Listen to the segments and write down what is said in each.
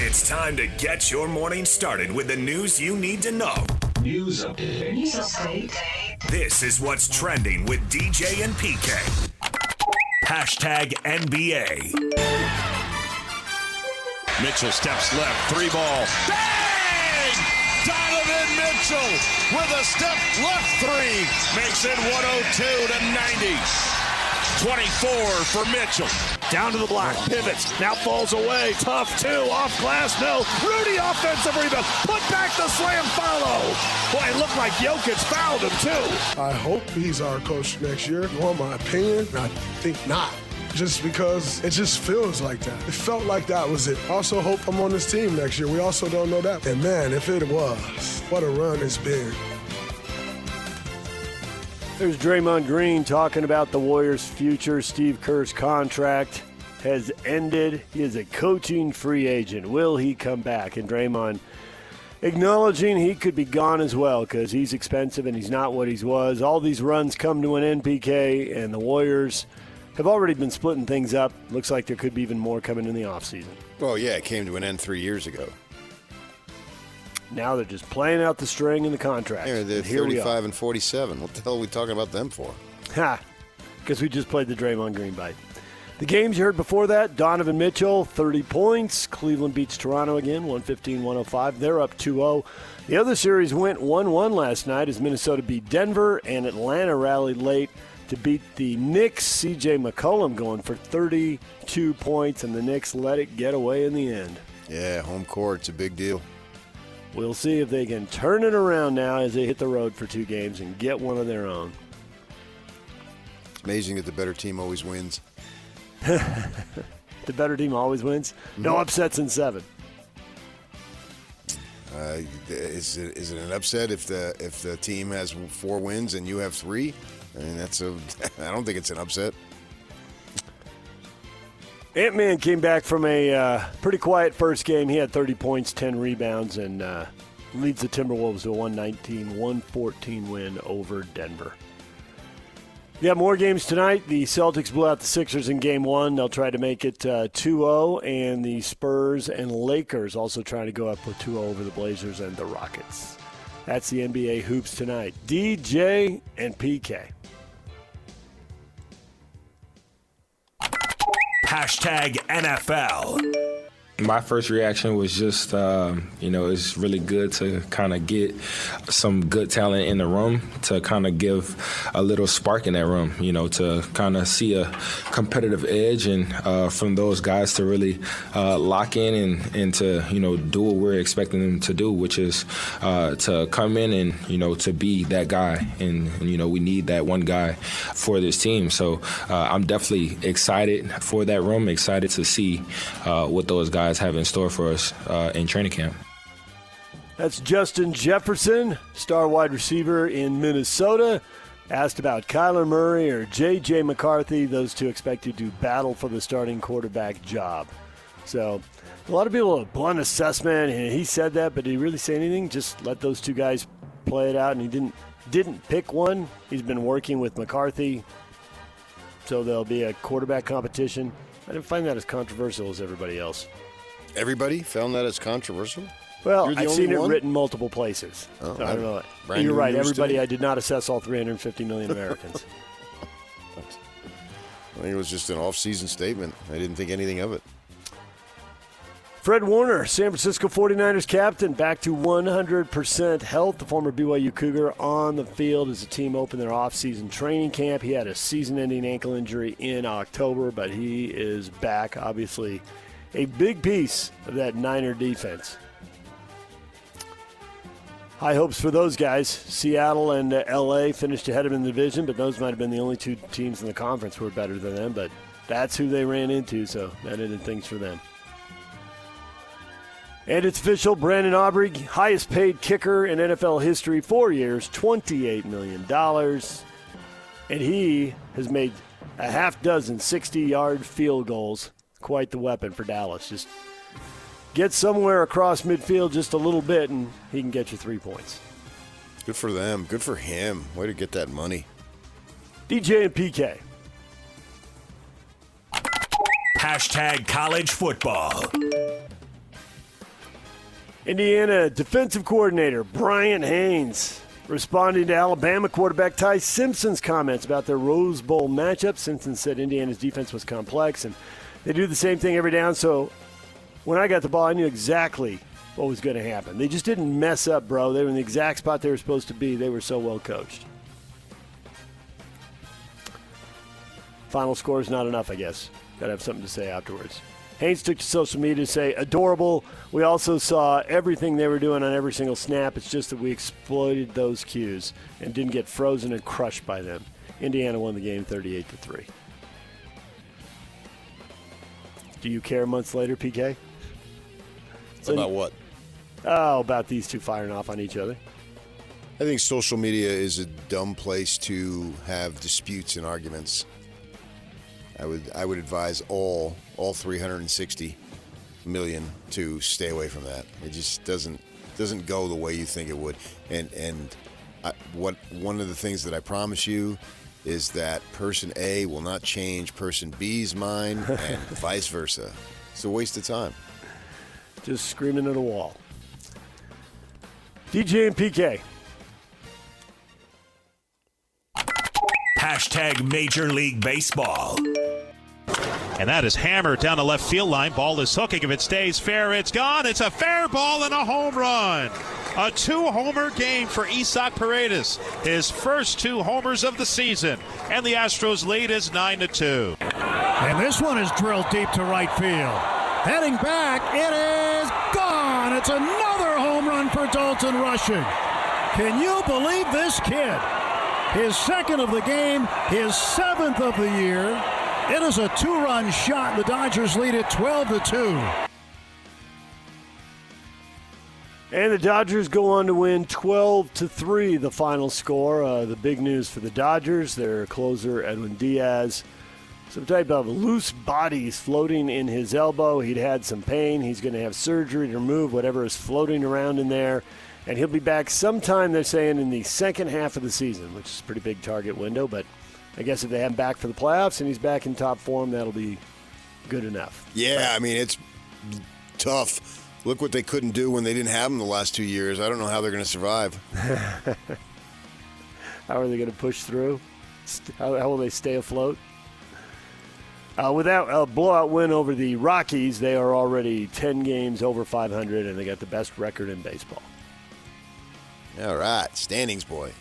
It's time to get your morning started with the news you need to know. News update. This is what's trending with DJ and PK. Hashtag NBA. Mitchell steps left, 3-ball. Bang! Donovan Mitchell with a step left three. Makes it 102-90. 24 for Mitchell. Down to the block, pivots, now falls away. Tough two, off glass, no. Rudy offensive rebound, put back the slam follow. Boy, it looked like Jokic fouled him too. I hope he's our coach next year. You want my opinion? I think not. Just because it just feels like that. It felt like that was it. I also hope I'm on this team next year. We also don't know that. And man, if it was, what a run it's been. There's Draymond Green talking about the Warriors' future. Steve Kerr's contract has ended. He is a coaching free agent. Will he come back? And Draymond acknowledging he could be gone as well because he's expensive and he's not what he was. All these runs come to an NPK, and the Warriors have already been splitting things up. Looks like there could be even more coming in the offseason. Well, yeah, it came to an end 3 years ago. Now they're just playing out the string in the contract. Yeah, they're 35 and 47. What the hell are we talking about them for? Because we just played the Draymond Green bite. The games you heard before that, Donovan Mitchell, 30 points. Cleveland beats Toronto again, 115-105. They're up 2-0. The other series went 1-1 last night as Minnesota beat Denver, and Atlanta rallied late to beat the Knicks. C.J. McCollum going for 32 points, and the Knicks let it get away in the end. Yeah, home court's a big deal. We'll see if they can turn it around now as they hit the road for 2 games and get one of their own. It's amazing that the better team always wins. The better team always wins? No upsets in 7. Is it an upset if the team has 4 wins and you have 3? I mean, I don't think it's an upset. Ant-Man came back from a pretty quiet first game. He had 30 points, 10 rebounds, and leads the Timberwolves to a 119-114 win over Denver. We got more games tonight. The Celtics blew out the Sixers in Game 1. They'll try to make it 2-0, and the Spurs and Lakers also trying to go up with 2-0 over the Blazers and the Rockets. That's the NBA hoops tonight. DJ and PK. Hashtag NFL. My first reaction was just, it's really good to kind of get some good talent in the room to kind of give a little spark in that room, to kind of see a competitive edge and from those guys to really lock in and to, do what we're expecting them to do, which is to come in and, to be that guy. And, we need that one guy for this team. So I'm definitely excited for that room, excited to see what those guys have in store for us in training camp. That's Justin Jefferson, star wide receiver in Minnesota. Asked about Kyler Murray or J.J. McCarthy, those two expected to battle for the starting quarterback job. So a lot of people have a blunt assessment, and he said that, but did he really say anything? Just let those two guys play it out, and he didn't pick one. He's been working with McCarthy, so there'll be a quarterback competition. I didn't find that as controversial as everybody else. Everybody found that as controversial? Well, I've seen it written multiple places. Oh, so I don't know. Brand You're new right. news Everybody, today? I did not assess all 350 million Americans. I think it was just an off-season statement. I didn't think anything of it. Fred Warner, San Francisco 49ers captain, back to 100% health. The former BYU Cougar on the field as the team opened their off-season training camp. He had a season-ending ankle injury in October, but he is back, obviously a big piece of that Niner defense. High hopes for those guys. Seattle and L.A. finished ahead of them in the division, but those might have been the only 2 teams in the conference who were better than them, but that's who they ran into, so that ended things for them. And it's official, Brandon Aubrey, highest paid kicker in NFL history, 4 years, $28 million. And he has made a half dozen 60-yard field goals. Quite the weapon for Dallas. Just get somewhere across midfield just a little bit, and he can get you 3 points. Good for them. Good for him. Way to get that money. DJ and PK. Hashtag college football. Indiana defensive coordinator Brian Haynes responding to Alabama quarterback Ty Simpson's comments about their Rose Bowl matchup. Simpson said Indiana's defense was complex, and they do the same thing every down, so when I got the ball, I knew exactly what was going to happen. They just didn't mess up, bro. They were in the exact spot they were supposed to be. They were so well coached. Final score is not enough, I guess. Got to have something to say afterwards. Haynes took to social media to say, adorable. We also saw everything they were doing on every single snap. It's just that we exploited those cues and didn't get frozen and crushed by them. Indiana won the game 38-3. Do you care months later, PK? About what? Oh, about these two firing off on each other. I think social media is a dumb place to have disputes and arguments. I would advise all 360 million to stay away from that. It just doesn't go the way you think it would. One of the things that I promise you is that person A will not change person B's mind and vice versa. It's a waste of time. Just screaming at a wall. DJ and PK. Hashtag Major League Baseball. And that is hammered down the left field line. Ball is hooking. If it stays fair, it's gone. It's a fair ball and a home run. A 2-homer game for Isaac Paredes. His first 2 homers of the season. And the Astros lead is 9-2. And this one is drilled deep to right field. Heading back, it is gone. It's another home run for Dalton Rushing. Can you believe this kid? His second of the game, his 7th of the year. It is a 2-run shot. The Dodgers lead it 12-2. And the Dodgers go on to win 12-3, the final score. The big news for the Dodgers, their closer, Edwin Diaz, some type of loose bodies floating in his elbow. He'd had some pain. He's going to have surgery to remove whatever is floating around in there. And he'll be back sometime, they're saying, in the second half of the season, which is a pretty big target window. But I guess if they have him back for the playoffs and he's back in top form, that'll be good enough. Yeah, I mean, it's tough. Look what they couldn't do when they didn't have him the last 2 years. I don't know how they're going to survive. How are they going to push through? How will they stay afloat? Without a blowout win over the Rockies, they are already 10 games over 500, and they got the best record in baseball. All right, standings, boy.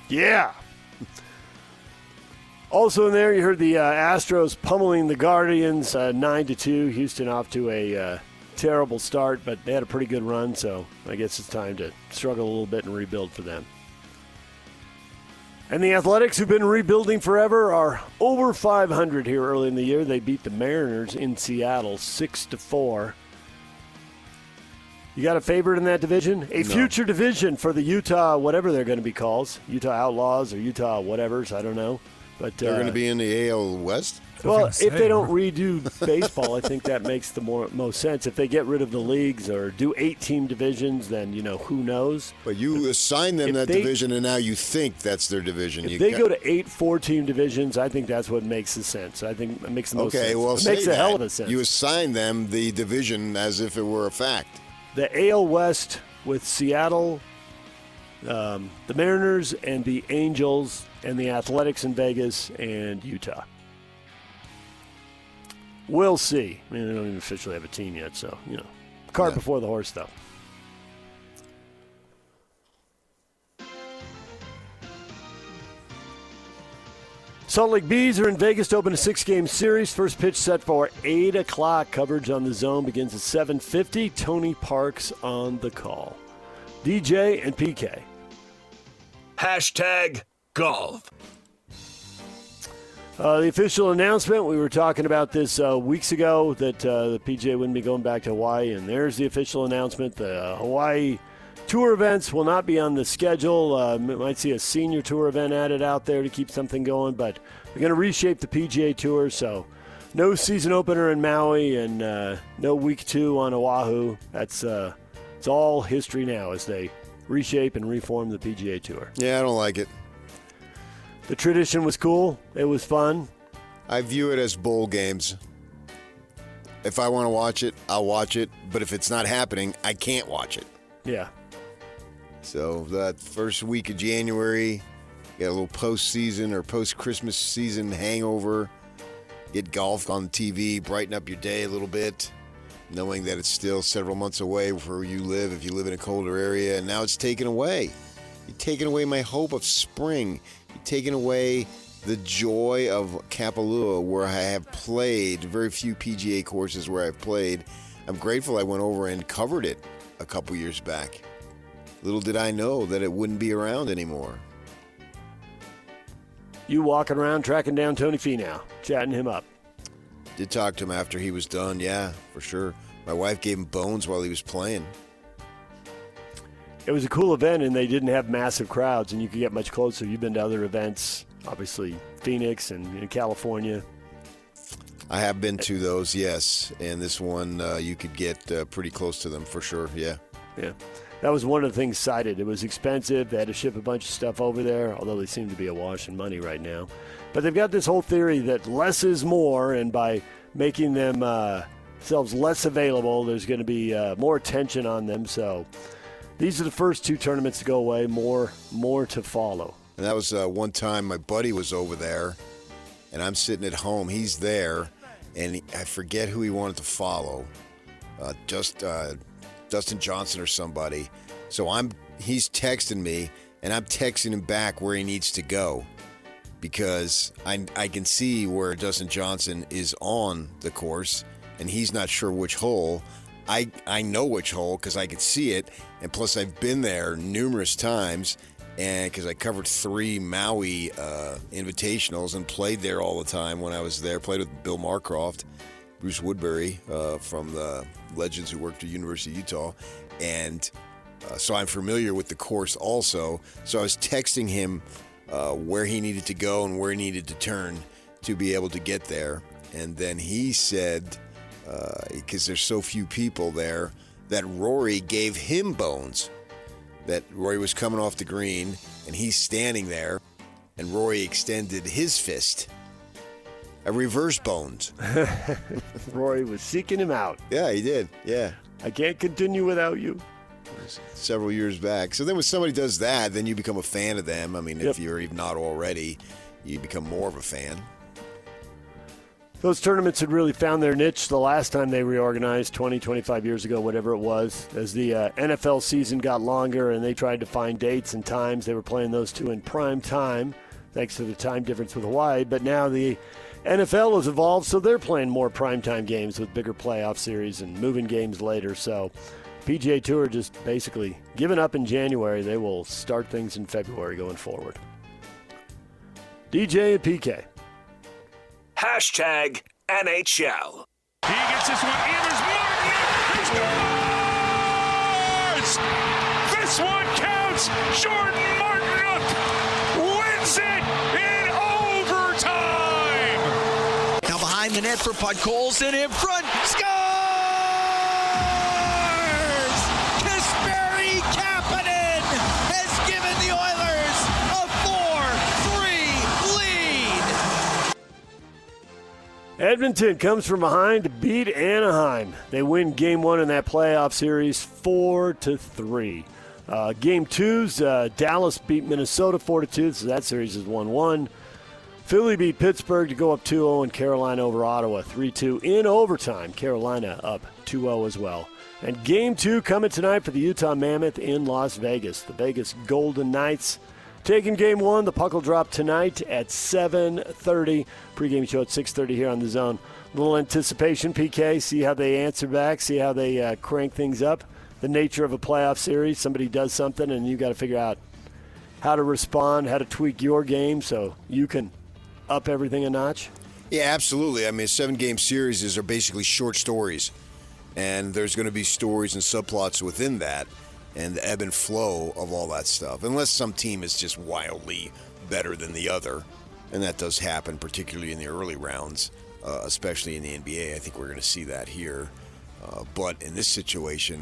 Yeah. Also in there, you heard the Astros pummeling the Guardians 9-2. Houston off to a terrible start, but they had a pretty good run, so I guess it's time to struggle a little bit and rebuild for them. And the Athletics, who've been rebuilding forever, are over 500 here early in the year. They beat the Mariners in Seattle 6-4. You got a favorite in that division? A future division for the Utah, whatever they're going to be called. Utah Outlaws or Utah whatevers, I don't know. But They're going to be in the AL West? Well, if they don't redo baseball, I think that makes the most sense. If they get rid of the leagues or do 8-team divisions, then, who knows? But you assign them that division, and now you think that's their division. If they go to 8 4-team divisions, I think that's what makes the sense. I think it makes the most sense. Okay, well, it makes a hell of a sense. You assign them the division as if it were a fact. The AL West with Seattle, the Mariners, and the Angels, and the Athletics in Vegas, and Utah. We'll see. I mean, they don't even officially have a team yet, so, cart before the horse, though. Salt Lake Bees are in Vegas to open a 6-game series. First pitch set for 8 o'clock. Coverage on the Zone begins at 7:50. Tony Parks on the call. DJ and PK. Hashtag golf. The official announcement, we were talking about this weeks ago, that the PGA wouldn't be going back to Hawaii, and there's the official announcement. The Hawaii tour events will not be on the schedule. Might see a senior tour event added out there to keep something going, but they're going to reshape the PGA Tour, so no season opener in Maui and no week 2 on Oahu. It's all history now as they reshape and reform the PGA Tour. Yeah, I don't like it. The tradition was cool. It was fun. I view it as bowl games. If I want to watch it, I'll watch it. But if it's not happening, I can't watch it. Yeah. So that first week of January, get a little postseason or post-Christmas season hangover. Get golf on TV, brighten up your day a little bit, knowing that it's still several months away where you live, if you live in a colder area, and now it's taken away. You're taking away my hope of spring. You're taking away the joy of Kapalua, where I have played, very few PGA courses where I've played. I'm grateful I went over and covered it a couple years back. Little did I know that it wouldn't be around anymore. You walking around tracking down Tony Finau, chatting him up. Did talk to him after he was done, yeah, for sure. My wife gave him bones while he was playing. It was a cool event, and they didn't have massive crowds, and you could get much closer. You've been to other events, obviously Phoenix and in California. I have been to those, yes, and this one you could get pretty close to them for sure, yeah. Yeah. That was one of the things cited. It was expensive. They had to ship a bunch of stuff over there, although they seem to be awash in money right now. But they've got this whole theory that less is more, and by making themselves less available, there's going to be more attention on them. So these are the first two tournaments to go away, more to follow. And that was one time my buddy was over there, and I'm sitting at home. He's there, and I forget who he wanted to follow. Dustin Johnson or somebody. So he's texting me, and I'm texting him back where he needs to go, because I can see where Dustin Johnson is on the course, and he's not sure which hole. I know which hole because I could see it, and plus I've been there numerous times, and because I covered 3 Maui invitationals and played there all the time when I was there. Played with Bill Marcroft, Bruce Woodbury from the Legends who worked at University of Utah, and so I'm familiar with the course also. So I was texting him where he needed to go and where he needed to turn to be able to get there, and then he said, because there's so few people there, that Rory gave him bones, that Rory was coming off the green, and he's standing there, and Rory extended his fist. A reverse bones. Rory was seeking him out. Yeah, he did. Yeah. I can't continue without you. Several years back. So then when somebody does that, then you become a fan of them. I mean, if you're even not already, you become more of a fan. Those tournaments had really found their niche the last time they reorganized, 20, 25 years ago, whatever it was. As the NFL season got longer and they tried to find dates and times, they were playing those two in prime time, thanks to the time difference with Hawaii. But now the NFL has evolved, so they're playing more primetime games with bigger playoff series and moving games later. So PGA Tour just basically giving up in January. They will start things in February going forward. DJ and PK. Hashtag NHL. He gets this one in. There's Martin. He scores! This one counts. Jordan Martin wins it in overtime. Now behind the net for Podkolzin and in front. Scores! Kasperi Kapanen has given the Oilers a 4-3 lead. Edmonton comes from behind to beat Anaheim. They win Game 1 in that playoff series 4-3. Game 2's Dallas beat Minnesota 4-2, so that series is 1-1. Philly beat Pittsburgh to go up 2-0, and Carolina over Ottawa 3-2 in overtime. Carolina up 2-0 as well. And Game 2 coming tonight for the Utah Mammoth in Las Vegas. The Vegas Golden Knights taking Game 1. The puck will drop tonight at 7:30. Pre-game show at 6:30 here on The Zone. A little anticipation, PK. See how they answer back. See how they crank things up. The nature of a playoff series. Somebody does something, and you got to figure out how to respond, how to tweak your game so you can up everything a notch. Yeah, absolutely. I mean, 7-game series are basically short stories, and there's going to be stories and subplots within that, and the ebb and flow of all that stuff, unless some team is just wildly better than the other, and that does happen, particularly in the early rounds, especially in the NBA. I think we're going to see that here. But in this situation,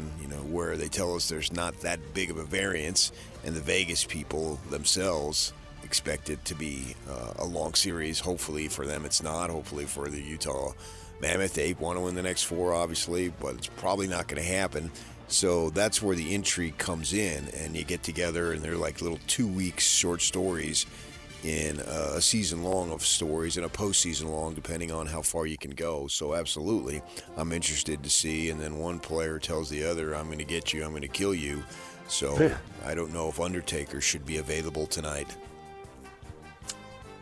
where they tell us there's not that big of a variance, and the Vegas people themselves expect it to be a long series. Hopefully for them it's not. Hopefully for the Utah Mammoth, they want to win the next 4, obviously, but it's probably not going to happen. So that's where the intrigue comes in, and you get together, and they're like little 2 weeks short stories in a season long of stories and a postseason long, depending on how far you can go. So absolutely, I'm interested to see. And then one player tells the other, I'm going to get you, I'm going to kill you. So I don't know if Undertaker should be available tonight.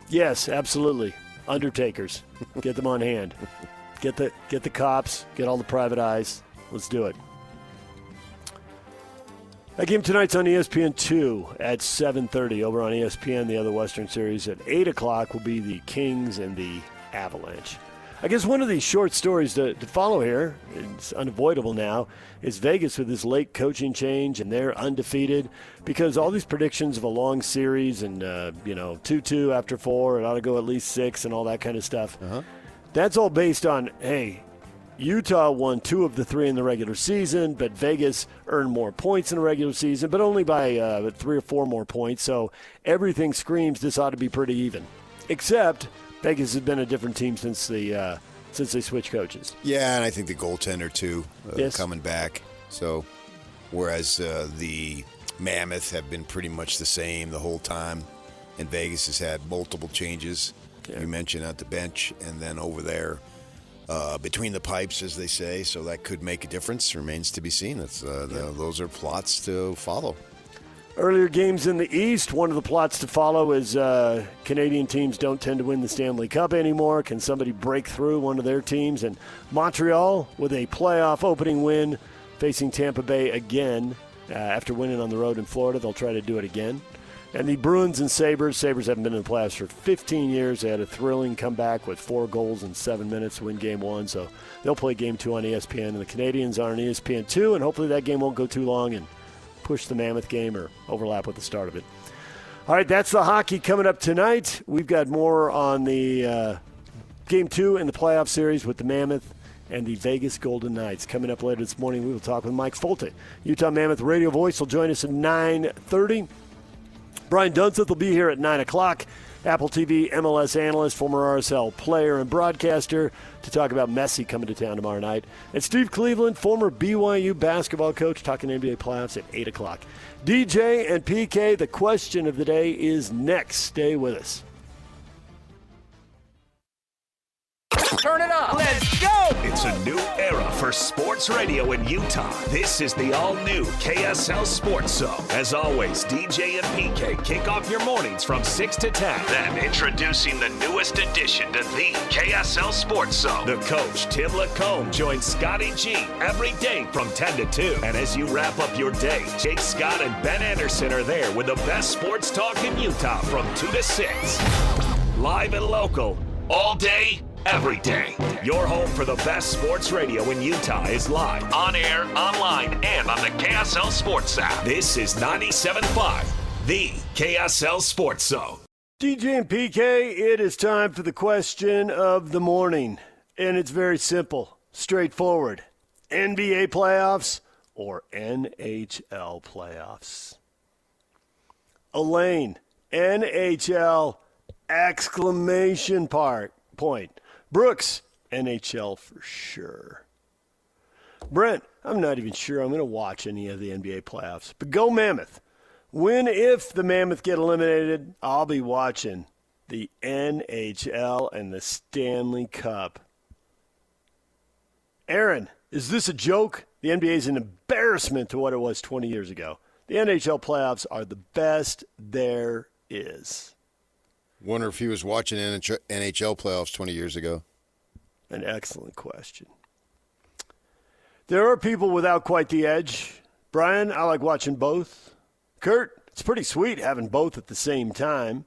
Yes, absolutely. Undertakers. Get them on hand. Get the cops. Get all the private eyes. Let's do it. That game tonight's on ESPN2 at 7:30 over on ESPN. The other Western Series at 8 o'clock will be the Kings and the Avalanche. I guess one of these short stories to follow here, it's unavoidable now, is Vegas with this late coaching change, and they're undefeated because all these predictions of a long series and, 2-2 after 4, it ought to go at least 6 and all that kind of stuff. That's all based on, hey, Utah won 2 of the 3 in the regular season, but Vegas earned more points in the regular season, but only by 3 or 4 more points. So everything screams this ought to be pretty even, except Vegas has been a different team since they switched coaches. Yeah, and I think the goaltender, too, coming back. So, whereas the Mammoth have been pretty much the same the whole time, and Vegas has had multiple changes. Yeah. You mentioned at the bench, and then over there between the pipes, as they say. So that could make a difference. Remains to be seen. Those are plots to follow. Earlier games in the East, one of the plots to follow is Canadian teams don't tend to win the Stanley Cup anymore. Can somebody break through one of their teams? And Montreal with a playoff opening win facing Tampa Bay again after winning on the road in Florida. They'll try to do it again. And the Bruins and Sabres haven't been in the playoffs for 15 years. They had a thrilling comeback with 4 goals in 7 minutes to win Game 1. So they'll play Game 2 on ESPN. And the Canadians are on ESPN 2, and hopefully that game won't go too long and push the Mammoth game or overlap with the start of it. All right, that's the hockey coming up tonight. We've got more on the Game 2 in the playoff series with the Mammoth and the Vegas Golden Knights. Coming up later this morning, we will talk with Mike Folte. Utah Mammoth radio voice will join us at 9:30. Brian Dunseth will be here at 9 o'clock. Apple TV MLS analyst, former RSL player and broadcaster, to talk about Messi coming to town tomorrow night. And Steve Cleveland, former BYU basketball coach, talking NBA playoffs at 8 o'clock. DJ and PK, the question of the day is next. Stay with us. Turn it up. Let's go. It's a new era for sports radio in Utah. This is the all-new KSL Sports Zone. As always, DJ and PK kick off your mornings from 6 to 10. Then introducing the newest addition to the KSL Sports Zone. The coach, Tim Lacombe, joins Scotty G every day from 10 to 2. And as you wrap up your day, Jake Scott and Ben Anderson are there with the best sports talk in Utah from 2 to 6. Live and local, all day, every day. Your home for the best sports radio in Utah is live, on air, online, and on the KSL Sports app. This is 97.5, the KSL Sports Zone. DJ and PK, it is time for the question of the morning. And it's very simple, straightforward. NBA playoffs or NHL playoffs? Elaine, NHL, exclamation point. Brooks, NHL for sure. Brent, I'm not even sure I'm going to watch any of the NBA playoffs. But go Mammoth. If the Mammoth get eliminated, I'll be watching the NHL and the Stanley Cup. Aaron, is this a joke? The NBA is an embarrassment to what it was 20 years ago. The NHL playoffs are the best there is. Wonder if he was watching NHL playoffs 20 years ago. An excellent question. There are people without quite the edge. Brian, I like watching both. Kurt, it's pretty sweet having both at the same time.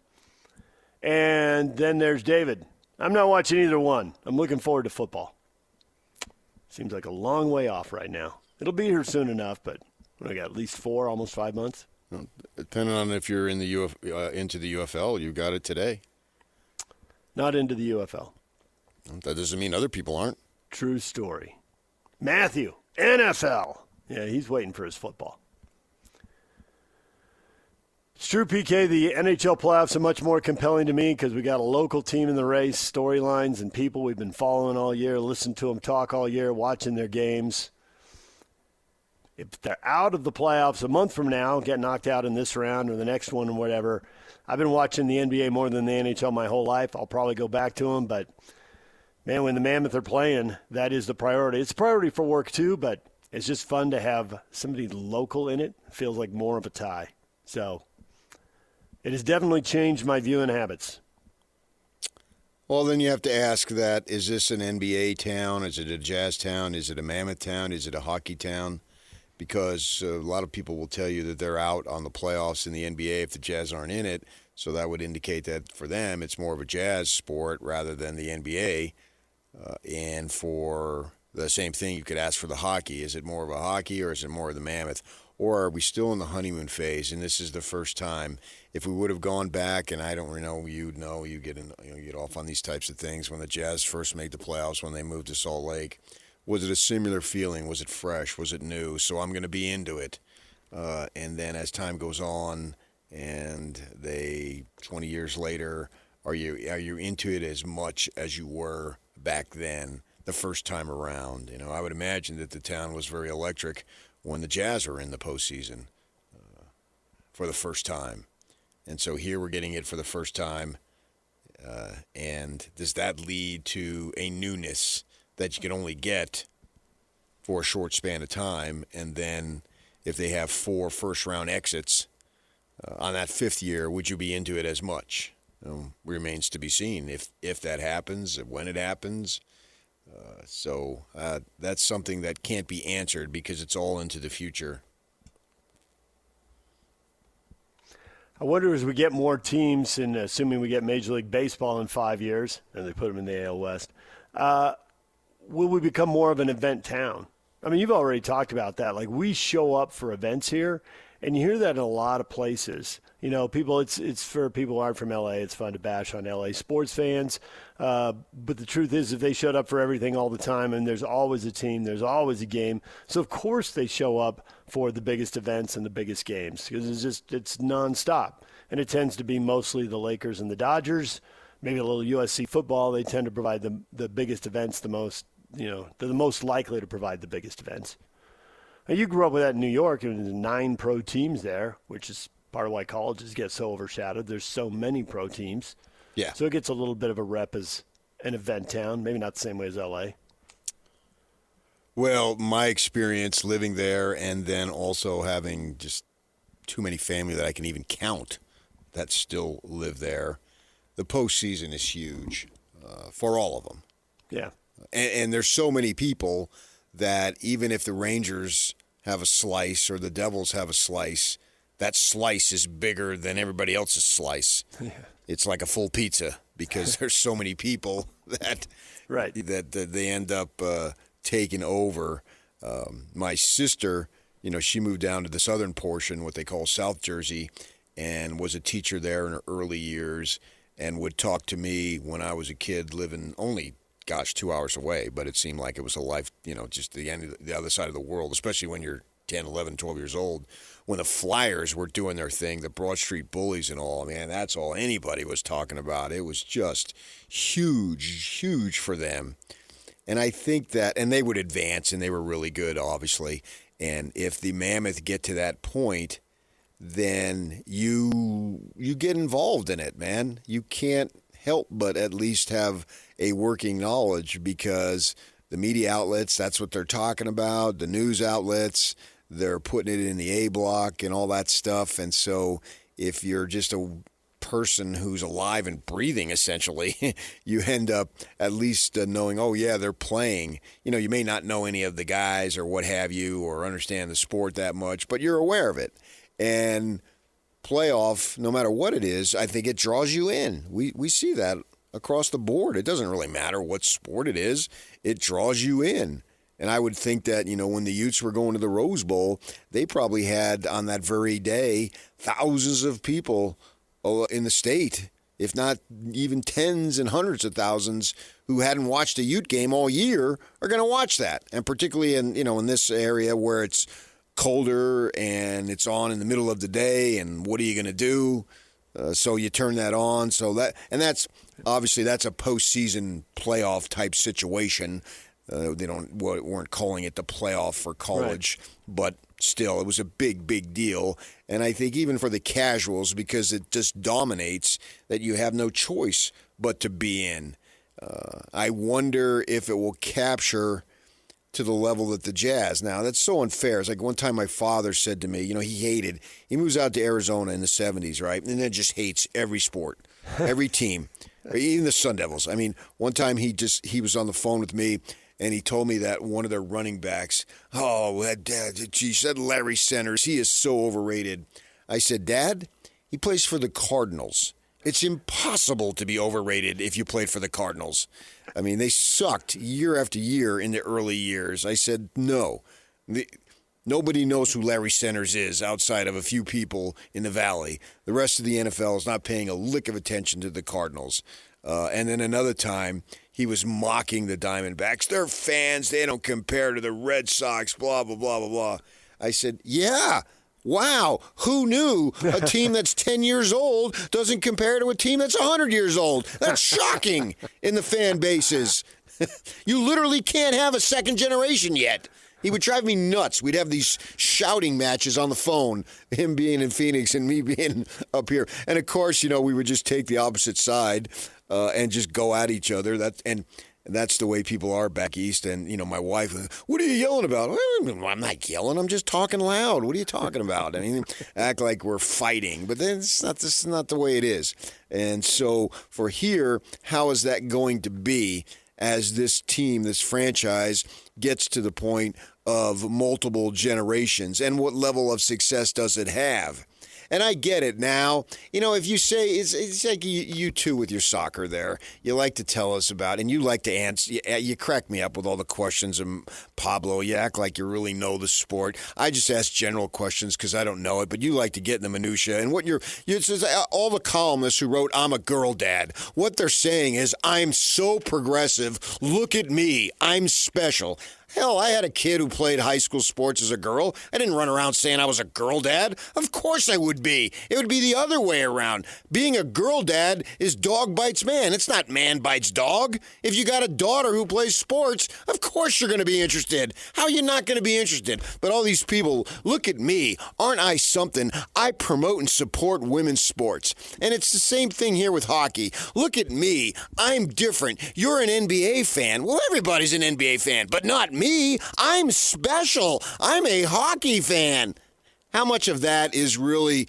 And then there's David. I'm not watching either one. I'm looking forward to football. Seems like a long way off right now. It'll be here soon enough, but we got at least 4, almost 5 months. Depending on if you're in the into the UFL, you got it today. Not into the UFL. That doesn't mean other people aren't. True story. Matthew, NFL. Yeah, he's waiting for his football. It's true, PK. The NHL playoffs are much more compelling to me because we got a local team in the race, storylines, and people we've been following all year, listening to them talk all year, watching their games. if they're out of the playoffs a month from now, get knocked out in this round or the next one or whatever, I've been watching the NBA more than the NHL my whole life. I'll probably go back to them, but, man, when the Mammoth are playing, that is the priority. It's a priority for work too, but it's just fun to have somebody local in it. It feels like more of a tie. So it has definitely changed my viewing habits. Well, then you have to ask that, is this an NBA town? Is it a Jazz town? Is it a Mammoth town? Is it a hockey town? Because a lot of people will tell you that they're out on the playoffs in the NBA if the Jazz aren't in it. So that would indicate that for them it's more of a Jazz sport rather than the NBA. And for the same thing, you could ask for the hockey. Is it more of a hockey or is it more of the Mammoth? Or are we still in the honeymoon phase? And this is the first time. If we would have gone back, and I don't know, you get off on these types of things. When the Jazz first made the playoffs, when they moved to Salt Lake, was it a similar feeling? Was it fresh? Was it new? So I'm going to be into it. And then as time goes on, and 20 years later, are you into it as much as you were back then, the first time around? I would imagine that the town was very electric when the Jazz are in the postseason for the first time. And so here we're getting it for the first time. And does that lead to a newness that you can only get for a short span of time? And then if they have 4 first-round exits on that 5th year, would you be into it as much? Remains to be seen if that happens, when it happens. So that's something that can't be answered because it's all into the future. I wonder as we get more teams, and assuming we get Major League Baseball in 5 years, and they put them in the AL West, will we become more of an event town? I mean, you've already talked about that. Like, we show up for events here, and you hear that in a lot of places. People, it's for people who aren't from L.A., it's fun to bash on L.A. sports fans. But the truth is, if they showed up for everything all the time, and there's always a team, there's always a game. So, of course, they show up for the biggest events and the biggest games because it's nonstop. And it tends to be mostly the Lakers and the Dodgers, maybe a little USC football. They tend to provide the biggest events, they're the most likely to provide the biggest events. Now, you grew up with that in New York, and there's 9 pro teams there, which is part of why colleges get so overshadowed. There's so many pro teams. Yeah. So it gets a little bit of a rep as an event town, maybe not the same way as L.A. Well, my experience living there and then also having just too many family that I can even count that still live there, the postseason is huge for all of them. Yeah. And there's so many people that even if the Rangers have a slice or the Devils have a slice, that slice is bigger than everybody else's slice. Yeah. It's like a full pizza because there's so many people that they end up taking over. My sister, she moved down to the southern portion, what they call South Jersey, and was a teacher there in her early years and would talk to me when I was a kid living only 2 hours away, but it seemed like it was a life, just the other side of the world, especially when you're 10, 11, 12 years old. When the Flyers were doing their thing, the Broad Street Bullies and all, man, that's all anybody was talking about. It was just huge, huge for them. And I think that, and they would advance, and they were really good, obviously. And if the Mammoth get to that point, then you get involved in it, man. You can't help but at least have a working knowledge because the media outlets, that's what they're talking about. The news outlets, they're putting it in the A block and all that stuff. And so if you're just a person who's alive and breathing, essentially, you end up at least knowing, oh, yeah, they're playing. You may not know any of the guys or what have you or understand the sport that much, but you're aware of it. And playoff, no matter what it is, I think it draws you in. We see that across the board. It doesn't really matter what sport it is. It draws you in. And I would think that, when the Utes were going to the Rose Bowl, they probably had on that very day thousands of people in the state, if not even tens and hundreds of thousands who hadn't watched a Ute game all year are going to watch that. And particularly in this area where it's colder and it's on in the middle of the day, and what are you going to do? So you turn that on. That's obviously that's a postseason playoff type situation. They weren't calling it the playoff for college, but still, it was a big, big deal. And I think even for the casuals, because it just dominates, that you have no choice but to be in. I wonder if it will capture to the level that the Jazz. Now, that's so unfair. It's like one time my father said to me, he moves out to Arizona in the 70s, right? And then just hates every sport, every team, even the Sun Devils. I mean, one time he was on the phone with me, and he told me that one of their running backs, said Larry Centers, he is so overrated. I said, Dad, he plays for the Cardinals. It's impossible to be overrated if you played for the Cardinals. I mean, they sucked year after year in the early years. I said, no. Nobody knows who Larry Centers is outside of a few people in the Valley. The rest of the NFL is not paying a lick of attention to the Cardinals. And then another time, he was mocking the Diamondbacks. They're fans. They don't compare to the Red Sox, blah, blah, blah, blah, blah. I said, yeah. Wow, who knew a team that's 10 years old doesn't compare to a team that's 100 years old? That's shocking in the fan bases. You literally can't have a second generation yet. He would drive me nuts. We'd have these shouting matches on the phone, him being in Phoenix and me being up here. And, of course, we would just take the opposite side and just go at each other. That's the way people are back east. And, my wife, what are you yelling about? I'm not yelling. I'm just talking loud. What are you talking about? I mean, act like we're fighting. But this is not the way it is. And so for here, how is that going to be as this team, this franchise, gets to the point of multiple generations? And what level of success does it have? And I get it now. If you say, it's like you two with your soccer there. You like to tell us about, and you like to answer. You crack me up with all the questions. And Pablo, you act like you really know the sport. I just ask general questions because I don't know it, but you like to get in the minutia. And what all the columnists who wrote, I'm a girl dad, what they're saying is, I'm so progressive. Look at me. I'm special. Hell, I had a kid who played high school sports as a girl. I didn't run around saying I was a girl dad. Of course I would be. It would be the other way around. Being a girl dad is dog bites man. It's not man bites dog. If you got a daughter who plays sports, of course you're going to be interested. How are you not going to be interested? But all these people, look at me. Aren't I something? I promote and support women's sports. And it's the same thing here with hockey. Look at me. I'm different. You're an NBA fan. Well, everybody's an NBA fan, but not me. I'm special. I'm a hockey fan. How much of that is really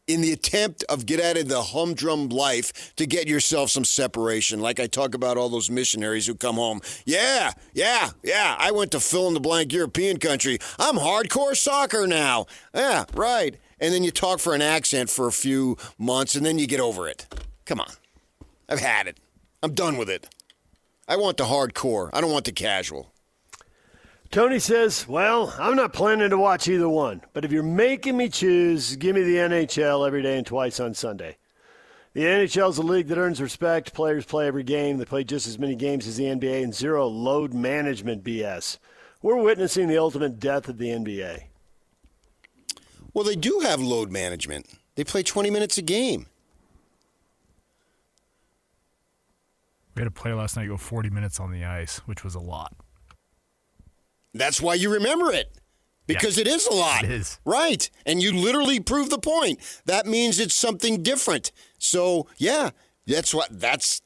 in the attempt of get out of the humdrum life to get yourself some separation? Like I talk about all those missionaries who come home. Yeah. I went to fill-in-the-blank European country. I'm hardcore soccer now. Yeah, right. And then you talk for an accent for a few months, and then you get over it. Come on. I've had it. I'm done with it. I want the hardcore. I don't want the casual. Tony says, well, I'm not planning to watch either one, but if you're making me choose, give me the NHL every day and twice on Sunday. The NHL is a league that earns respect. Players play every game. They play just as many games as the NBA and zero load management BS. We're witnessing the ultimate death of the NBA. Well, they do have load management. They play 20 minutes a game. We had a player last night go 40 minutes on the ice, which was a lot. That's why you remember it, because it is a lot. It is. Right. And you literally prove the point. That means it's something different. So, yeah, that's.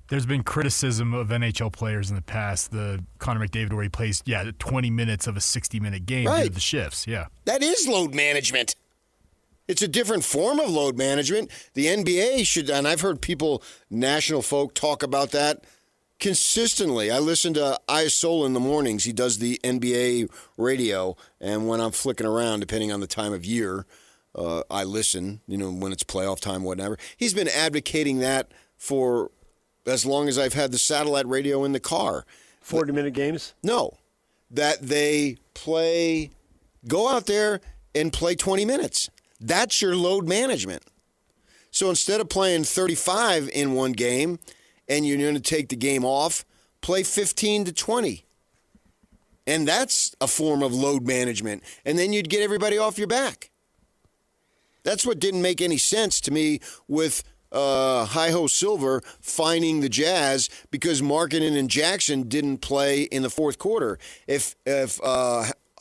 There's been criticism of NHL players in the past, the Connor McDavid, where he plays, 20 minutes of a 60-minute game due to the shifts. Yeah. That is load management. It's a different form of load management. The NBA should, and I've heard people, national folk, talk about that consistently. I listen to Isola in the mornings. He does the NBA radio, and when I'm flicking around, depending on the time of year, I listen, when it's playoff time, whatever. He's been advocating that for as long as I've had the satellite radio in the car. 40-minute games? No. That they go out there and play 20 minutes. That's your load management. So instead of playing 35 in one game and you're going to take the game off, play 15 to 20. And that's a form of load management. And then you'd get everybody off your back. That's what didn't make any sense to me with Hi-Ho Silver fining the Jazz because Markkanen and Jackson didn't play in the fourth quarter. If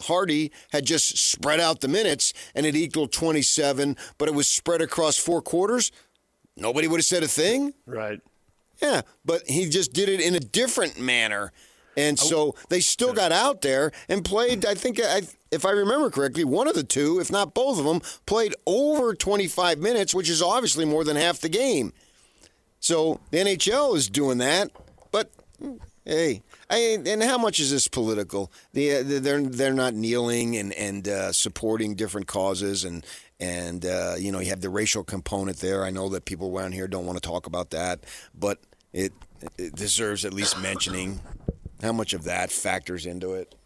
Hardy had just spread out the minutes and it equaled 27, but it was spread across 4 quarters, nobody would have said a thing. Right. Yeah, but he just did it in a different manner. And so they still got out there and played, I think, if I remember correctly, one of the two, if not both of them, played over 25 minutes, which is obviously more than half the game. So the NHL is doing that. But, hey, and how much is this political? They're not kneeling and supporting different causes and you have the racial component there. I know that people around here don't want to talk about that, but it deserves at least mentioning. How much of that factors into it?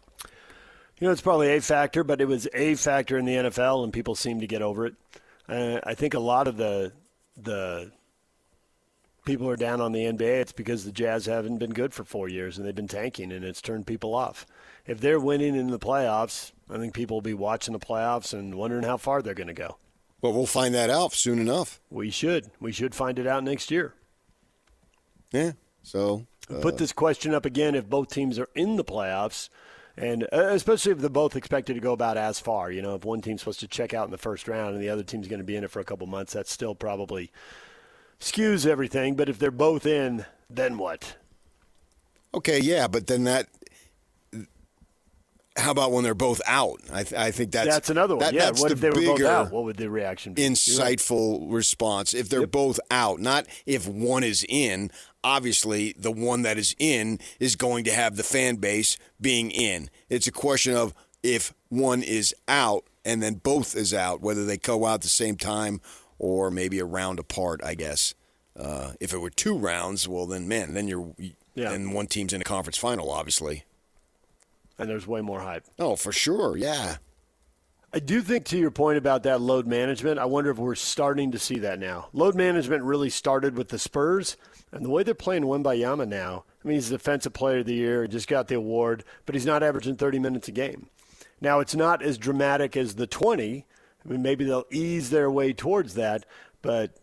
It's probably a factor, but it was a factor in the NFL, and people seem to get over it. I think a lot of the people are down on the NBA. It's because the Jazz haven't been good for 4 years, and they've been tanking, and it's turned people off. If they're winning in the playoffs, I think people will be watching the playoffs and wondering how far they're going to go. Well, we'll find that out soon enough. We should. We should find it out next year. Yeah, so... Put this question up again if both teams are in the playoffs, and especially if they're both expected to go about as far. If one team's supposed to check out in the first round and the other team's going to be in it for a couple months, that still probably skews everything. But if they're both in, then what? Okay, yeah, but then that – how about when they're both out? I think that's another one. That's what the if they were bigger, both out? What would the reaction be? Insightful response. If they're both out, not if one is in. Obviously, the one that is in is going to have the fan base being in. It's a question of if one is out and then both is out, whether they go out at the same time or maybe a round apart, I guess. If it were 2 rounds, well, then then one team's in a conference final, obviously. And there's way more hype. Oh, for sure, yeah. I do think, to your point about that load management, I wonder if we're starting to see that now. Load management really started with the Spurs, and the way they're playing Wembayama now, I mean, he's the Defensive Player of the Year, just got the award, but he's not averaging 30 minutes a game. Now, it's not as dramatic as the 20. I mean, maybe they'll ease their way towards that, but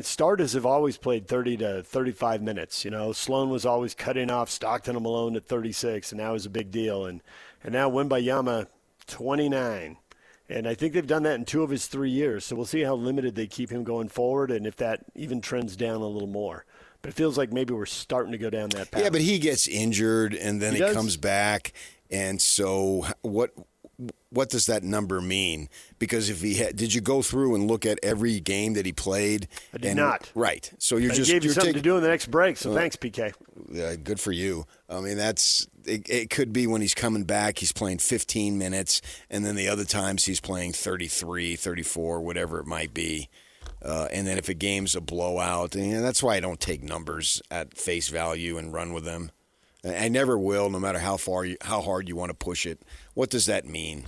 starters have always played 30 to 35 minutes. Sloan was always cutting off Stockton and Malone at 36, and that was a big deal. And now Wembayama, 29. And I think they've done that in 2 of his 3 years. So we'll see how limited they keep him going forward and if that even trends down a little more. But it feels like maybe we're starting to go down that path. Yeah, but he gets injured and then he comes back. And so what does that number mean? Because if did you go through and look at every game that he played? I did not. Right. So I gave you something to do in the next break, so thanks, PK. Yeah, good for you. I mean, it could be when he's coming back, he's playing 15 minutes, and then the other times he's playing 33, 34, whatever it might be. And then if a game's a blowout, that's why I don't take numbers at face value and run with them. I never will, no matter how hard you want to push it. What does that mean?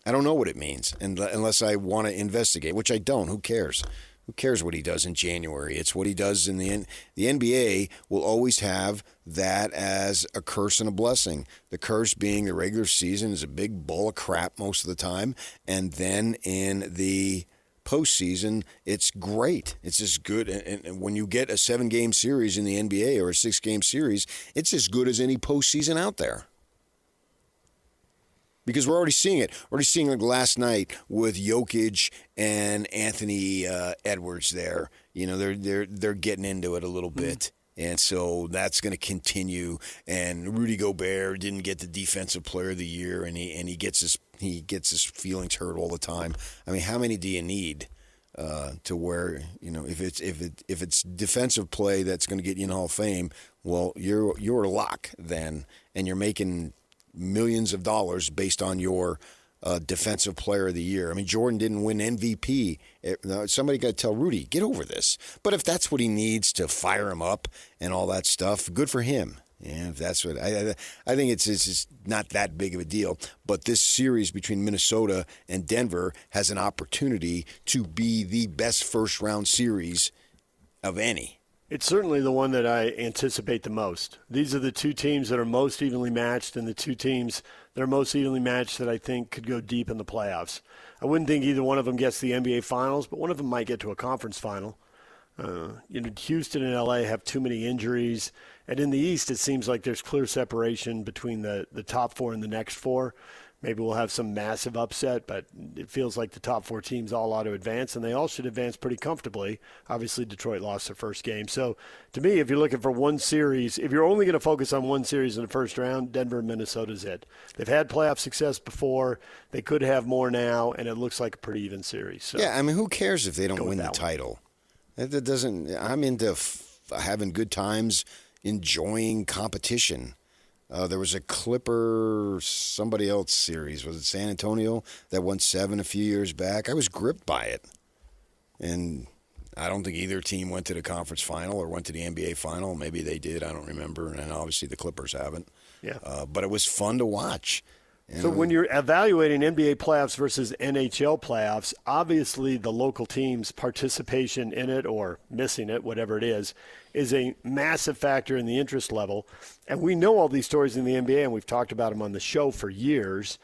I don't know what it means, unless I want to investigate, which I don't. Who cares? Who cares what he does in January? It's what he does in the NBA will always have that as a curse and a blessing. The curse being the regular season is a big ball of crap most of the time, and then in the postseason, it's great. It's as good. And when you get a 7-game series in the NBA or a 6-game series, it's as good as any postseason out there. Because we're already seeing it. We're already seeing it last night with Jokic and Anthony Edwards there. They're getting into it a little bit. And so that's going to continue. And Rudy Gobert didn't get the Defensive Player of the Year, and he gets his feelings hurt all the time. I mean, how many do you need to where if it's defensive play that's going to get you in the Hall of Fame? Well, you're a lock then, and you're making millions of dollars based on your Defensive Player of the Year. I mean, Jordan didn't win MVP. Somebody got to tell Rudy, get over this. But if that's what he needs to fire him up and all that stuff, good for him. Yeah, if that's what I think it's not that big of a deal. But this series between Minnesota and Denver has an opportunity to be the best first-round series of any. It's certainly the one that I anticipate the most. These are the 2 teams that are most evenly matched, and the 2 teams that are most evenly matched that I think could go deep in the playoffs. I wouldn't think either one of them gets the NBA Finals, but one of them might get to a conference final. Houston and LA have too many injuries. And in the East, it seems like there's clear separation between the top four and the next four. Maybe we'll have some massive upset, but it feels like the top four teams all ought to advance, and they all should advance pretty comfortably. Obviously, Detroit lost their first game. So, to me, if you're looking for one series, if you're only going to focus on one series in the first round, Denver and Minnesota's it. They've had playoff success before. They could have more now, and it looks like a pretty even series. So, yeah, I mean, who cares if they don't win the title? That doesn't. I'm into having good times, enjoying competition. There was a Clipper, somebody else series. Was it San Antonio that won 7 a few years back? I was gripped by it. And I don't think either team went to the conference final or went to the NBA final. Maybe they did. I don't remember. And obviously the Clippers haven't. Yeah. But it was fun to watch. So when you're evaluating NBA playoffs versus NHL playoffs, obviously the local team's participation in it or missing it, whatever it is a massive factor in the interest level. And we know all these stories in the NBA, and we've talked about them on the show for years.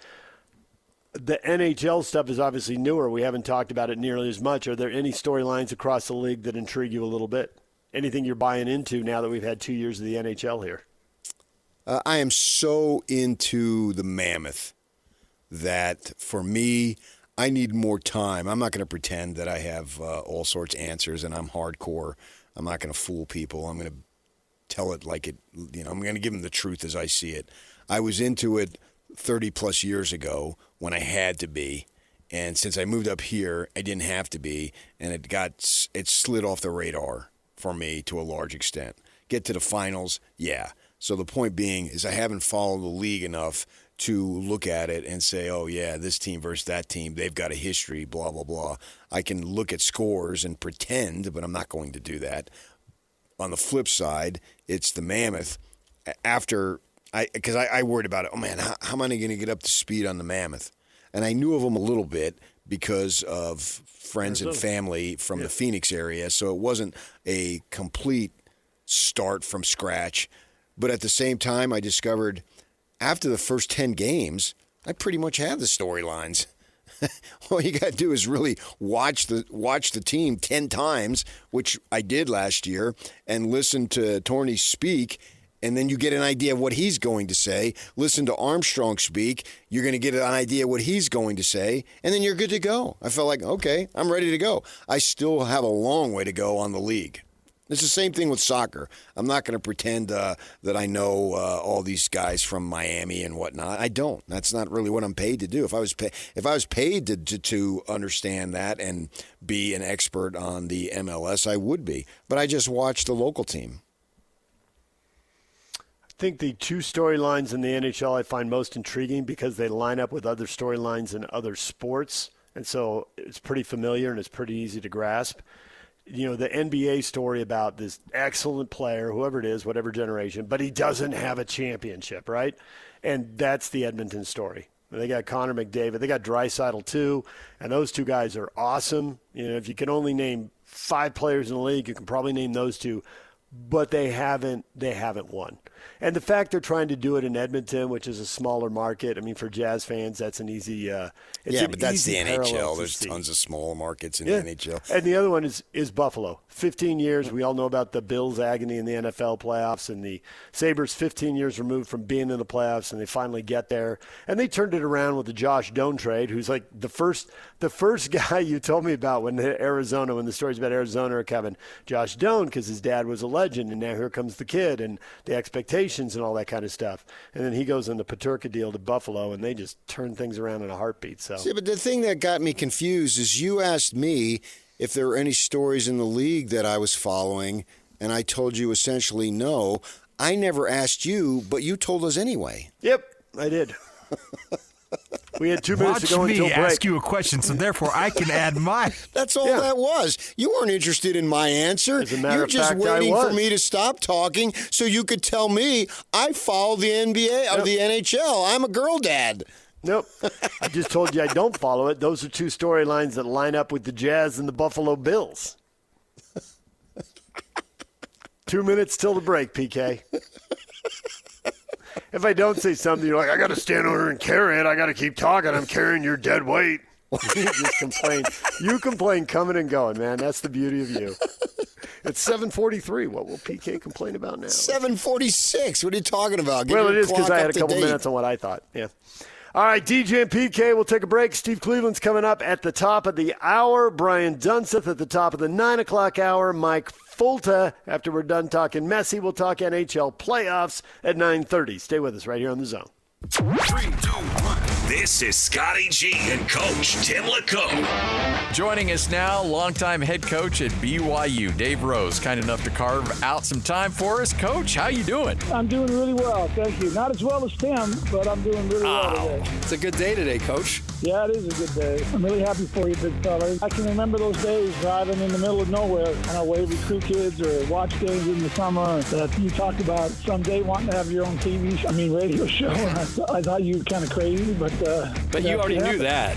The NHL stuff is obviously newer. We haven't talked about it nearly as much. Are there any storylines across the league that intrigue you a little bit? Anything you're buying into now that we've had 2 years of the NHL here? I am so into the Mammoth that, for me, I need more time. I'm not going to pretend that I have all sorts of answers and I'm hardcore. I'm not going to fool people. I'm going to tell it like it, I'm going to give them the truth as I see it. I was into it 30-plus years ago when I had to be. And since I moved up here, I didn't have to be. And it slid off the radar for me to a large extent. Get to the finals, yeah. So the point being is I haven't followed the league enough to look at it and say, oh, yeah, this team versus that team, they've got a history, blah, blah, blah. I can look at scores and pretend, but I'm not going to do that. On the flip side, it's the Mammoth. Because I worried about it. Oh, man, how am I going to get up to speed on the Mammoth? And I knew of them a little bit because of friends and family from the Phoenix area, so it wasn't a complete start from scratch. But at the same time, I discovered after the first 10 games, I pretty much had the storylines. All you got to do is really watch the team 10 times, which I did last year, and listen to Torney speak, and then you get an idea of what he's going to say. Listen to Armstrong speak. You're going to get an idea of what he's going to say, and then you're good to go. I felt like, okay, I'm ready to go. I still have a long way to go on the league. It's the same thing with soccer. I'm not going to pretend that I know all these guys from Miami and whatnot. I don't. That's not really what I'm paid to do. If I was paid to understand that and be an expert on the MLS, I would be. But I just watch the local team. I think the two storylines in the NHL I find most intriguing because they line up with other storylines in other sports, and so it's pretty familiar and it's pretty easy to grasp. The NBA story about this excellent player, whoever it is, whatever generation, but he doesn't have a championship, right? And that's the Edmonton story. They got Connor McDavid. They got Draisaitl too, and those two guys are awesome. If you can only name 5 players in the league, you can probably name those two, but they haven't won. And the fact they're trying to do it in Edmonton, which is a smaller market, I mean, for Jazz fans, that's an easy but that's the NHL. There's tons of small markets in the NHL. And the other one is Buffalo. 15 years. We all know about the Bills' agony in the NFL playoffs, and the Sabres 15 years removed from being in the playoffs, and they finally get there. And they turned it around with the Josh Doan trade, who's like the first guy you told me about when the stories about Arizona are coming. Josh Doan, because his dad was a legend, and now here comes the kid and the expectations and all that kind of stuff. And then he goes on the Paterka deal to Buffalo, and they just turn things around in a heartbeat. So. See, but the thing that got me confused is you asked me if there were any stories in the league that I was following, and I told you essentially no. I never asked you, but you told us anyway. Yep, I did. We had 2 minutes to go until break. Watch me ask you a question, so therefore I can add mine. That's all that was. You weren't interested in my answer. As a matter You're of just fact, waiting I was. for me to stop talking so you could tell me I follow the NBA or the NHL. I'm a girl dad. Nope. I just told you I don't follow it. Those are two storylines that line up with the Jazz and the Buffalo Bills. 2 minutes till the break, PK. If I don't say something, you're like, I got to stand over and carry it. I got to keep talking. I'm carrying your dead weight. You just complain. You complain coming and going, man. That's the beauty of you. It's 7:43. What will PK complain about now? 7:46. What are you talking about? Well, it is because I had a couple minutes on what I thought. Yeah. All right, DJ and PK, we'll take a break. Steve Cleveland's coming up at the top of the hour. Brian Dunseth at the top of the 9 o'clock hour. Mike Fulta, after we're done talking Messi, we'll talk NHL playoffs at 9:30. Stay with us right here on The Zone. 3, 2, 1. This is Scotty G and Coach Tim LeComb. Joining us now, longtime head coach at BYU, Dave Rose, kind enough to carve out some time for us. Coach, how you doing? I'm doing really well, thank you. Not as well as Tim, but I'm doing really well today. It's a good day today, Coach. Yeah, it is a good day. I'm really happy for you, big fella. I can remember those days driving in the middle of nowhere on our way to recruit kids or watch games in the summer that you talked about someday wanting to have your own radio show. And I thought you were kind of crazy, but you already knew that.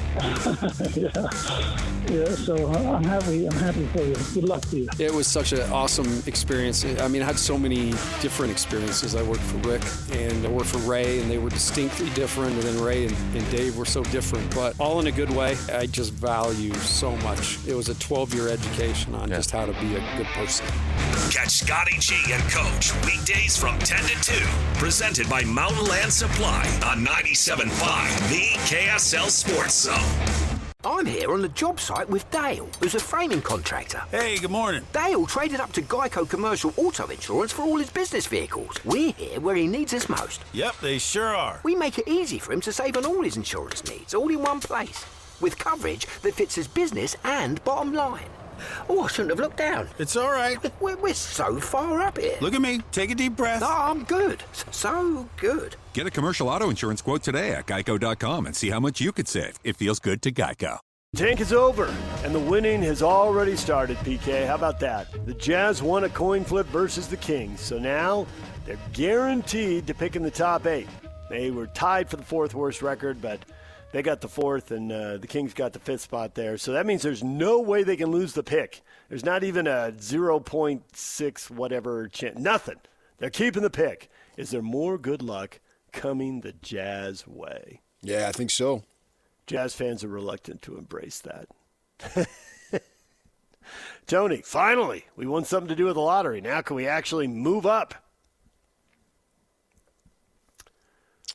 Yeah, so I'm happy for you. Good luck to you. It was such an awesome experience. I mean, I had so many different experiences. I worked for Rick and I worked for Ray, and they were distinctly different, and then Ray and Dave were so different, but all in a good way. I just value so much. It was a 12-year education on just how to be a good person. Catch Scotty G and Coach weekdays from 10 to 2, presented by Mountain Land Supply on 97.5, the KSL Sports Zone. I'm here on the job site with Dale, who's a framing contractor. Hey, good morning. Dale traded up to Geico Commercial Auto Insurance for all his business vehicles. We're here where he needs us most. Yep, they sure are. We make it easy for him to save on all his insurance needs, all in one place, with coverage that fits his business and bottom line. Oh, I shouldn't have looked down. It's all right. We're so far up here. Look at me. Take a deep breath. No, I'm good. So good. Get a commercial auto insurance quote today at geico.com and see how much you could save. It feels good to Geico. Tank is over, and the winning has already started, PK. How about that? The Jazz won a coin flip versus the Kings, so now they're guaranteed to pick in the top 8. They were tied for the 4th worst record, but they got the 4th, and the Kings got the 5th spot there. So that means there's no way they can lose the pick. There's not even a 0.6 whatever chance. Nothing. They're keeping the pick. Is there more good luck coming the Jazz way? Yeah, I think so. Jazz fans are reluctant to embrace that. Tony, finally, we won something to do with the lottery. Now can we actually move up?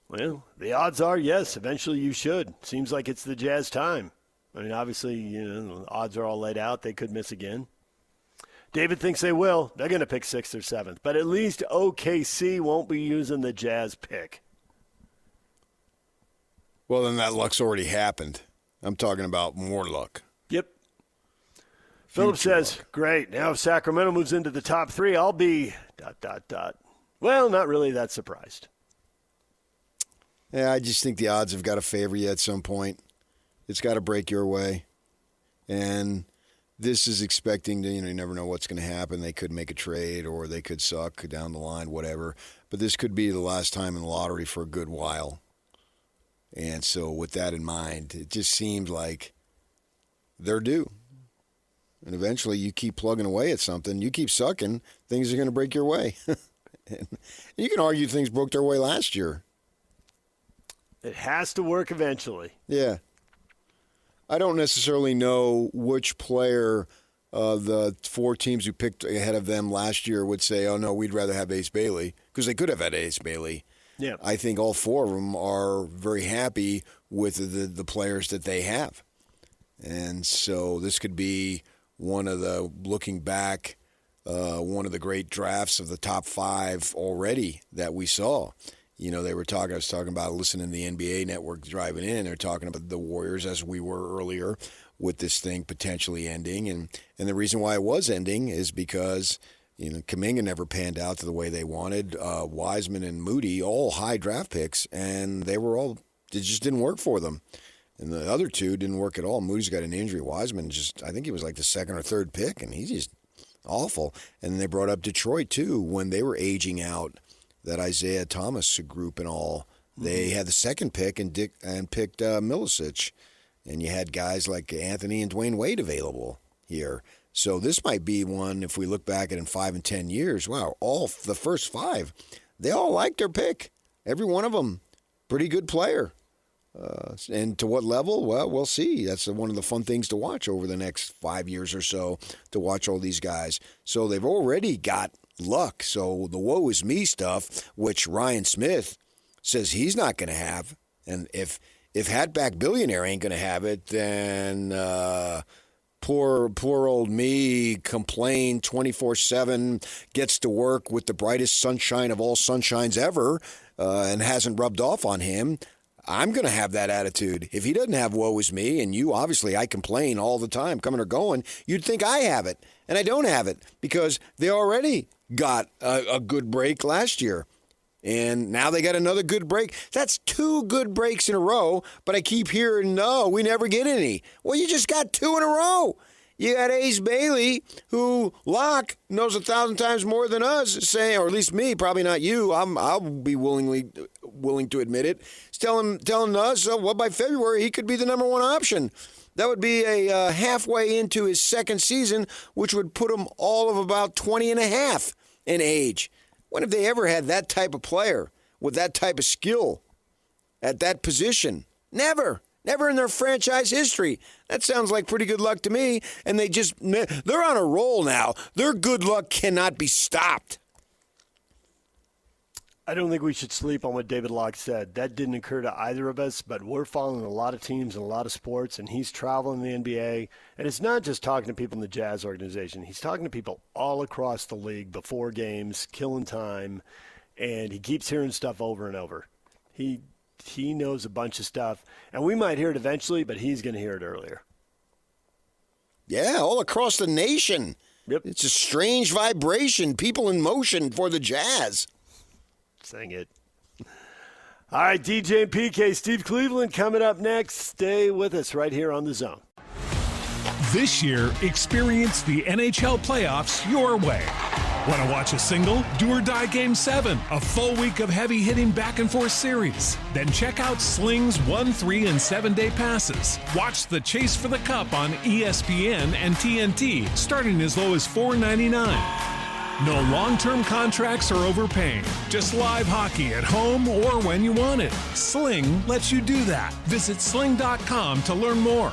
Well, the odds are, yes, eventually you should. Seems like it's the Jazz time. I mean, obviously, the odds are all laid out. They could miss again. David thinks they will. They're going to pick 6th or 7th. But at least OKC won't be using the Jazz pick. Well, then that luck's already happened. I'm talking about more luck. Yep. Philip says, great. Now if Sacramento moves into the top 3, I'll be ... Well, not really that surprised. Yeah, I just think the odds have got to favor you at some point. It's got to break your way. And this is expecting to, you never know what's going to happen. They could make a trade or they could suck down the line, whatever. But this could be the last time in the lottery for a good while. And so with that in mind, it just seems like they're due. And eventually you keep plugging away at something. You keep sucking, things are going to break your way. And you can argue things broke their way last year. It has to work eventually. Yeah. I don't necessarily know which player the 4 teams who picked ahead of them last year would say, oh, no, we'd rather have Ace Bailey, because they could have had Ace Bailey. Yeah. I think all 4 of them are very happy with the players that they have. And so this could be one of the, looking back, one of the great drafts of the top 5 already that we saw. I was talking about listening to the NBA network driving in. They're talking about the Warriors, as we were earlier, with this thing potentially ending. And the reason why it was ending is because Kuminga never panned out to the way they wanted. Wiseman and Moody, all high draft picks, and it just didn't work for them. And the other 2 didn't work at all. Moody's got an injury. Wiseman I think he was like the 2nd or 3rd pick, and he's just awful. And then they brought up Detroit, too, when they were aging out that Isaiah Thomas group and all. They had the 2nd pick and picked Milicic. And you had guys like Anthony and Dwayne Wade available here. So this might be one, if we look back at it in 5 and 10 years, wow, all the first 5, they all liked their pick. Every one of them, pretty good player. And to what level? Well, we'll see. That's one of the fun things to watch over the next 5 years or so, to watch all these guys. So they've already got luck. So the woe is me stuff, which Ryan Smith says he's not going to have. And if Hatback Billionaire ain't going to have it, then poor old me complain 24/7, gets to work with the brightest sunshine of all sunshines ever, and hasn't rubbed off on him. I'm going to have that attitude. If he doesn't have woe is me, and you, obviously, I complain all the time, coming or going, you'd think I have it. And I don't have it because they already got a good break last year. And now they got another good break. That's 2 good breaks in a row, but I keep hearing, no, we never get any. Well, you just got 2 in a row. You got Ace Bailey, who Locke knows 1,000 times more than us, saying, or at least me, probably not you. I'll be willing to admit it. He's telling us, well, by February he could be the number 1 option. That would be a halfway into his second season, which would put him all of about 20 and a half in age. When have they ever had that type of player with that type of skill at that position? Never. Never in their franchise history. That sounds like pretty good luck to me. And they're on a roll now. Their good luck cannot be stopped. I don't think we should sleep on what David Locke said. That didn't occur to either of us, but we're following a lot of teams and a lot of sports, and he's traveling the NBA. And it's not just talking to people in the Jazz organization. He's talking to people all across the league before games, killing time, and he keeps hearing stuff over and over. He knows a bunch of stuff, and we might hear it eventually, but he's going to hear it earlier. Yeah, all across the nation. Yep. It's a strange vibration, people in motion for the Jazz. Sing it. All right, DJ and PK, Steve Cleveland coming up next. Stay with us right here on The Zone. This year, experience the NHL playoffs your way. Want to watch a single? Do or Die Game 7, a full week of heavy-hitting back-and-forth series. Then check out Sling's 1, 3, and 7-day passes. Watch the Chase for the Cup on ESPN and TNT, starting as low as $4.99. No long-term contracts or overpaying. Just live hockey at home or when you want it. Sling lets you do that. Visit sling.com to learn more.